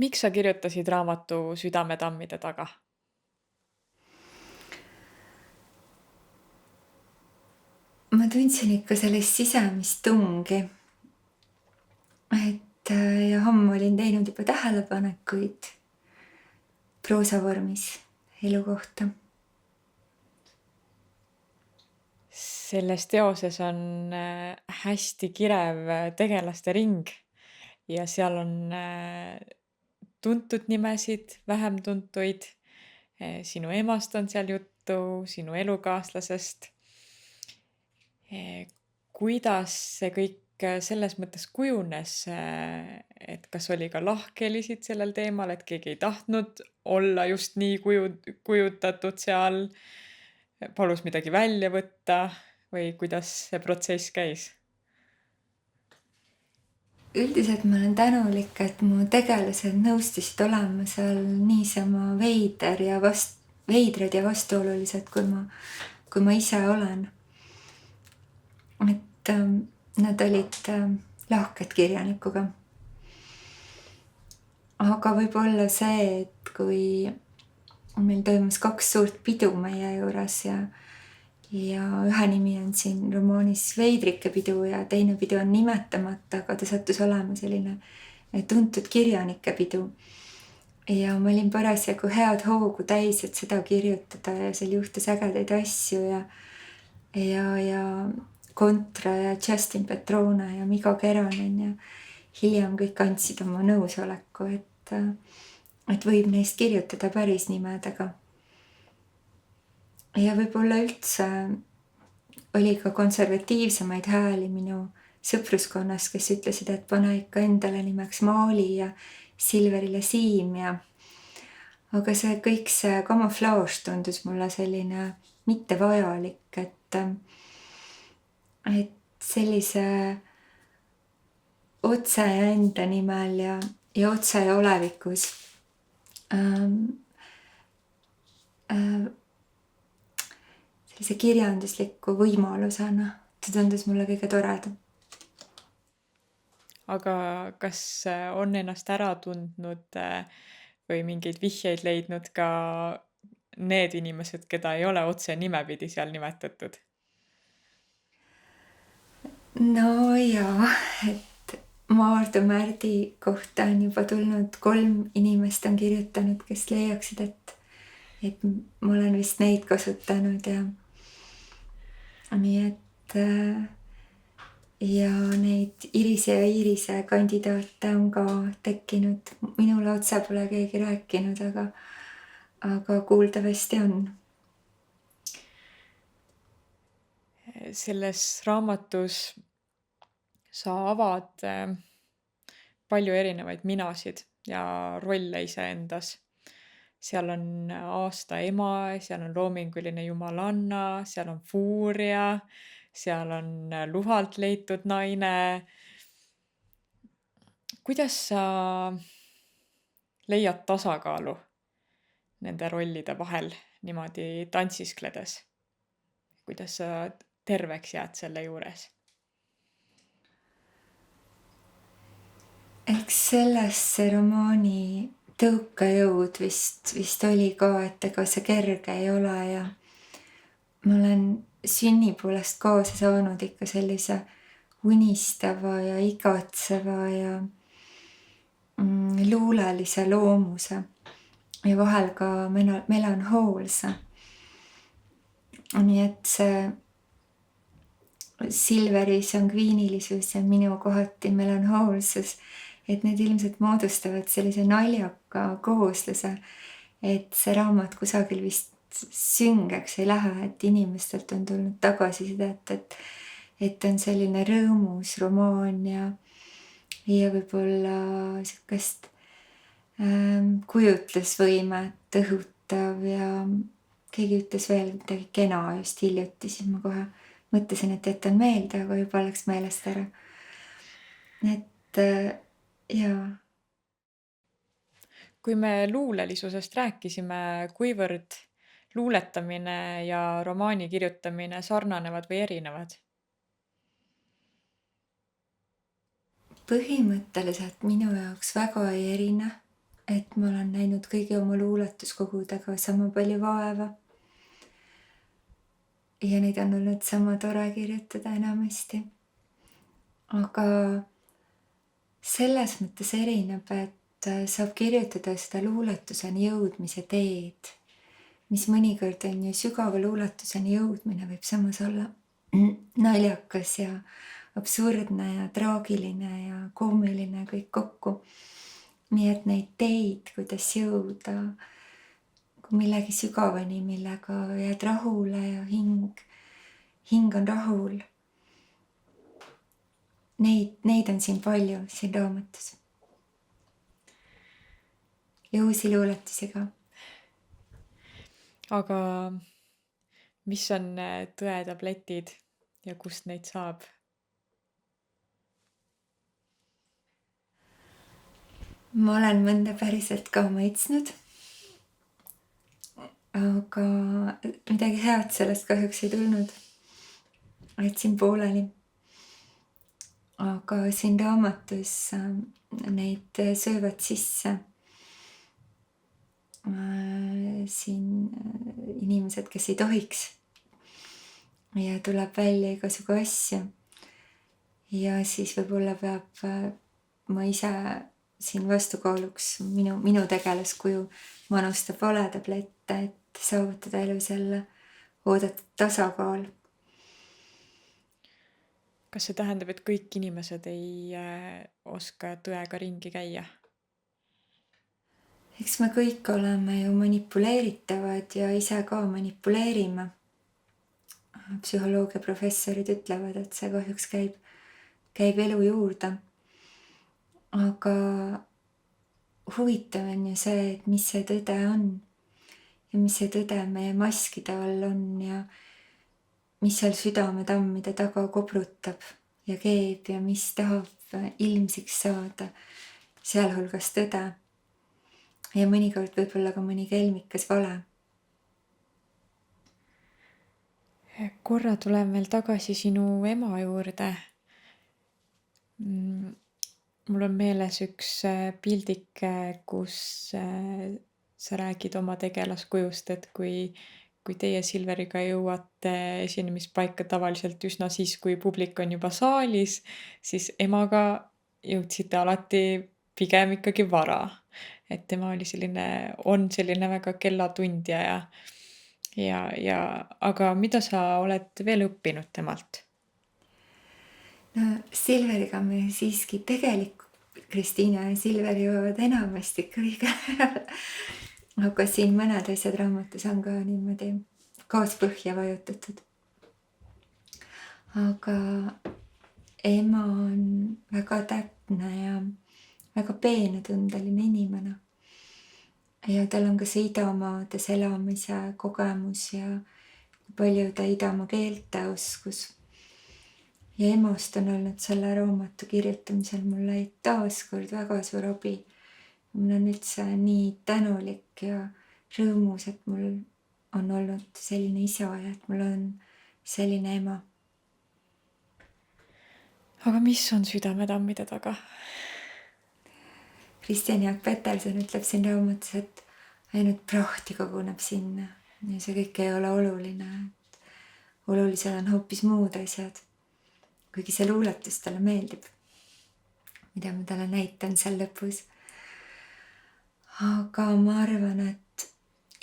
Miks sa kirjutasid raamatu Südametammide taga? Ma tundsin ikka sellist sisemist tungi, ja ammu olin teinud juba tähelepanekuid proosavormis elu kohta. Selles teoses on hästi kirev tegelaste ring ja seal on tuntud nimesid, vähem tuntuid. Sinu emast on seal juttu, sinu elukaaslasest. Kuidas see kõik selles mõttes kujunes, et kas oli ka lahkhelisid sellel teemal, et keegi ei tahtnud olla just nii kujutatud seal, palus midagi välja võtta või kuidas see protsess käis? Üldiselt ma olen tänulik, et mu tegelased nõustusid olema seal niisama veidrad ja vastuolulised, kui ma ise olen. Et nad olid lahked kirjanikuga. Aga võib-olla see, et kui meil toimus 2 suurt pidu meie juures ja ühe nimi on siin romaanis Veidrike pidu ja teine pidu on nimetamata, aga ta sattus olema selline tuntud kirjanike pidu. Ja ma olin parasjagu head hoogu täis, et seda kirjutada ja seal juhtus ägedaid asju ja Kontra ja Justin Petrone ja Migo Keronen ja hiljem kõik andsid oma nõusoleku, et võib neist kirjutada päris nimedega. Ja võib-olla üldse oli ka konservatiivsemaid hääli minu sõpruskonnas, kes ütlesid, et pane ikka endale nimeks Maali ja Silverile Siim aga see kõik see kamuflaaž tundus mulle selline mittevajalik, et sellise otse enda nimel ja otse olevikus sellise kirjandusliku võimalusena. See tundus mulle kõige toredam. Aga kas on ennast ära tundnud või mingeid vihjeid leidnud ka need inimesed, keda ei ole otse nimepidi seal nimetatud? No jaa, et Maardu Märdi kohta on juba tulnud 3 inimest on kirjutanud, kes leiaksid, et ma olen vist neid kasutanud ja nii et ja neid Irise ja Iirise kandidaate on ka tekkinud. Minule otse pole keegi rääkinud, aga kuuldavasti on. Selles raamatus sa avad palju erinevaid minasid ja rolle iseendas. Seal on aasta ema, seal on loominguline jumalanna, seal on fuuria, seal on luhalt leitud naine. Kuidas sa leiad tasakaalu nende rollide vahel niimoodi tantsiskledes? Kuidas sa terveks jääd selle juures? Eks sellest see romaani tõukajõud vist oli ka, et ega see kerge ei ole ja ma olen sünni poolest kaasa saanud ikka sellise unistava ja igatseva ja luulelise loomuse ja vahel ka melanhoolse. Nii et see Silveri sangviinilisus ja minu kohati melanhoolsus, et need ilmselt moodustavad sellise naljaka koosluse, et see raamat kusagil vist süngeks ei lähe, et inimestelt on tulnud tagasisidet, et on selline rõõmus romaan ja võib-olla sihukest kujutlusvõimet õhutav ja keegi ütles veel midagi kena just hiljuti, siis ma kohe mõtlesin, et jätan meelde, aga juba läks meelest ära. Et jaa. Kui me luulelisusest rääkisime, kuivõrd luuletamine ja romaani kirjutamine sarnanevad või erinevad? Põhimõtteliselt minu jaoks väga ei erine. et ma olen näinud kõigi oma luuletuskogudega sama palju vaeva. Ja neid on olnud sama tore kirjutada enamasti. Aga selles mõttes erineb, et saab kirjutada seda luuletuseni jõudmise teed, mis mõnikord on ju sügava luuletuseni jõudmine võib samas olla naljakas ja absurdne ja traagiline ja koomiline kõik kokku. Nii et neid teid, kuidas jõuda millegi sügavani, millega jääd rahule ja hing on rahul. Neid on siin palju, siin raamatus. Ja uusi luuletusi ka. Aga mis on tõetabletid ja kust neid saab? Ma olen mõnda päriselt ka maitsnud. Aga midagi head sellest kahjuks ei tulnud. Jätsin pooleli. Aga siin raamatus neid söövad sisse siin inimesed, kes ei tohiks. Ja tuleb välja igasugu asju. Ja siis võib-olla peab ma ise siin vastukaaluks minu tegelaskuju manustab vale tablette, et saavutada elus jälle oodatud tasakaal. Kas see tähendab, et kõik inimesed ei oska tõega ringi käia? Eks me kõik oleme ju manipuleeritavad ja ise ka manipuleerime. Psühholoogia professorid ütlevad, et see kahjuks käib elu juurde. Aga huvitav on ju see, et mis see tõde on ja mis see tõde meie maskide all on ja mis seal südametammide taga kobrutab ja keeb ja mis tahab ilmsiks saada, sealhulgas tõde. Ja mõnikord võib-olla ka mõni kelmikas vale. Korra tulen veel tagasi sinu ema juurde. Mul on meeles üks pildike, kus sa räägid oma tegelaskujust, et kui teie Silveriga jõuate esinemispaika tavaliselt üsna siis, kui publik on juba saalis, siis emaga jõudsite alati pigem ikkagi vara. Et tema oli on selline väga kellatundja aga mida sa oled veel õppinud temalt? No Silveriga me siiski tegelikult Kristiina ja Silver jõuavad enamasti kõige ajal. Aga siin mõned asjad raamatus on ka niimoodi kaaspõhja vajutatud. Aga ema on väga täpne ja väga peenetundeline inimene. Ja tal on ka see idamaades elamise kogemus ja palju ta idamaa keelte oskus. Ja emast on olnud selle raamatu kirjutamisel mulle taaskord väga suur abi. Mul on üldse nii tänulik ja rõõmus, et mul on olnud selline isa ja et mul on selline ema. Aga mis on südametammide taga? Kristjan Jaak Peterson ütleb siin raamatus, et ainult prahti koguneb sinna ja see kõik ei ole oluline. Olulised on hoopis muud asjad. Kuigi see luuletus talle meeldib, mida ma talle näitan seal lõpus. Aga ma arvan, et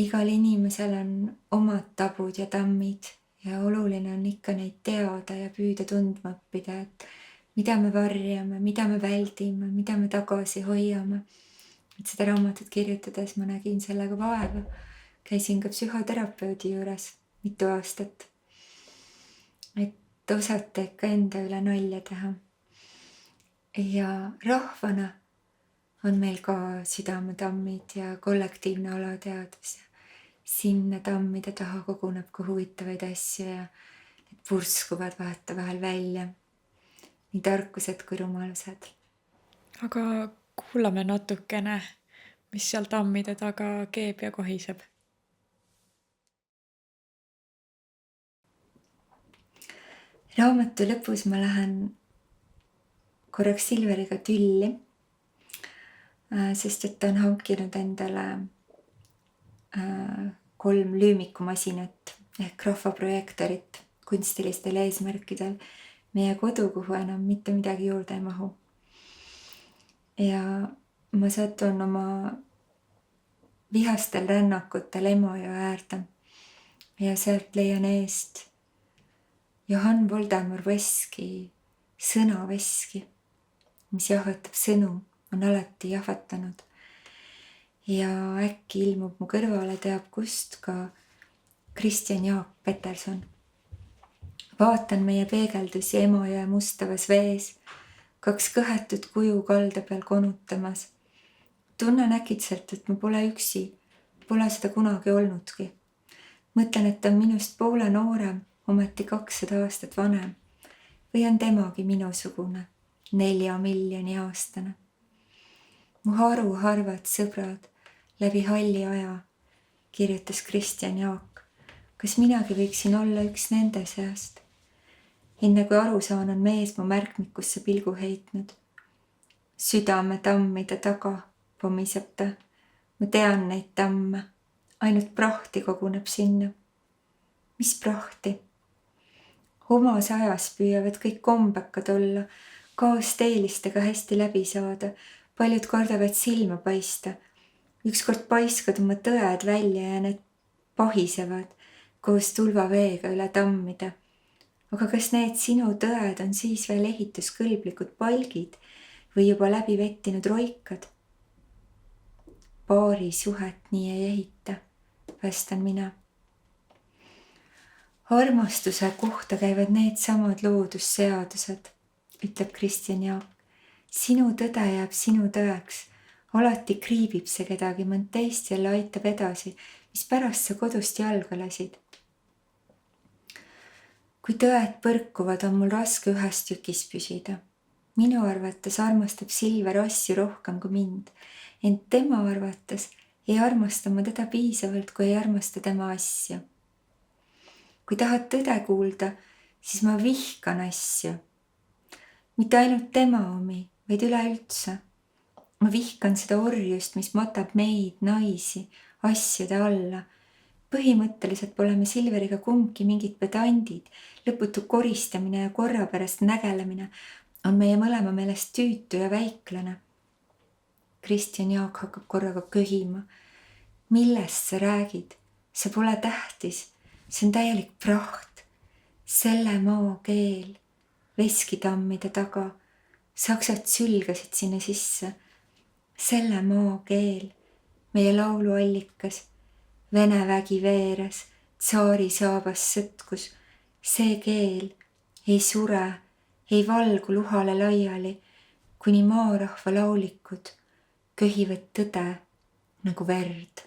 igal inimesel on omad tabud ja tammid ja oluline on ikka neid teada ja püüda tundma õppida, et mida me varjame, mida me väldime, mida me tagasi hoiame. Et seda raamatut kirjutades ma nägin sellega vaeva. Käisin ka psühhoterapeudi juures mitu aastat. Et osata ikka enda üle nalja teha. Ja rahvana on meil ka südametammid ja kollektiivne alateadvus. Sinna tammide taha koguneb ka huvitavaid asju ja need purskuvad vahetevahel välja. Nii tarkused kui rumalused. Aga kuulame natukene, mis seal tammide taga keeb ja kohiseb. Raamatu lõpus ma lähen korraks Silveriga tülli. sest et ta on hankinud endale 3 lüümikumasinat ehk rahvaprojektorit kunstilistel eesmärkidel meie kodu, kuhu enam mitte midagi juurde ei mahu. Ja ma satun oma vihastel rännakutel Emajõe äärde ja sealt leian eest Johann Voldemar Veski sõnaveski, mis jahvatab sõnu, on alati jahvatanud. Ja äkki ilmub mu kõrvale teab kust ka Kristjan Jaak Peterson. Vaatan meie peegeldusi Emajõe mustavas vees, 2 kõhetut kuju kalda peal konutamas. Tunnen äkitselt, et ma pole üksi, pole seda kunagi olnudki. Mõtlen, et ta on minust poole noorem, ometi 200 aastat vanem. Või on temagi minusugune, 4 miljoni aastane. Mu haruharvad sõbrad läbi halli aja, kirjutas Kristjan Jaak. Kas minagi võiksin olla üks nende seast? Enne kui aru saan, on mees mu märkmikusse pilgu heitnud. Südame tammide taga, pomiseb ta. Ma tean neid tamme. Ainult prahti koguneb sinna. Mis prahti? Omas ajas püüavad kõik kombekad olla, kaasteelistega hästi läbi saada. Paljud kardavad silma paista. Ükskord paiskad oma tõed välja ja need pahisevad koos tulvaveega üle tammida. Aga kas need sinu tõed on siis veel ehituskõlblikud palgid või juba läbi vettinud roikad? Paari suhet nii ei ehita, vastan mina. Armastuse kohta käivad need samad loodusseadused, ütleb Kristjan Jaak. Sinu tõde jääb sinu tõeks. Alati kriibib see kedagi, mõnd teist jälle aitab edasi, mis pärast sa kodust jalga lasid. Kui tõed põrkuvad, on mul raske ühes tükis püsida. Minu arvates armastab Silver asju rohkem kui mind, ent tema arvates ei armasta ma teda piisavalt, kui ei armasta tema asju. Kui tahad tõde kuulda, siis ma vihkan asju. Mitte ainult tema omi, vaid üleüldse. Ma vihkan seda orjust, mis matab meid, naisi, asjade alla. Põhimõtteliselt pole me Silveriga kumbki mingid pedandid. Lõputu koristamine ja korra pärast nägelemine on meie mõlema meelest tüütu ja väiklane. Kristjan Jaak hakkab korraga köhima. Millest sa räägid? See pole tähtis. See on täielik praht. Selle maa keel. Veskitammide taga. Saksad sülgasid sinna sisse. Selle maa keel. Meie lauluallikas. Vene vägi veeres. Tsaari saabas sõtkus. See keel ei sure, ei valgu luhale laiali, kuni maarahva laulikud köhivad tõde nagu verd.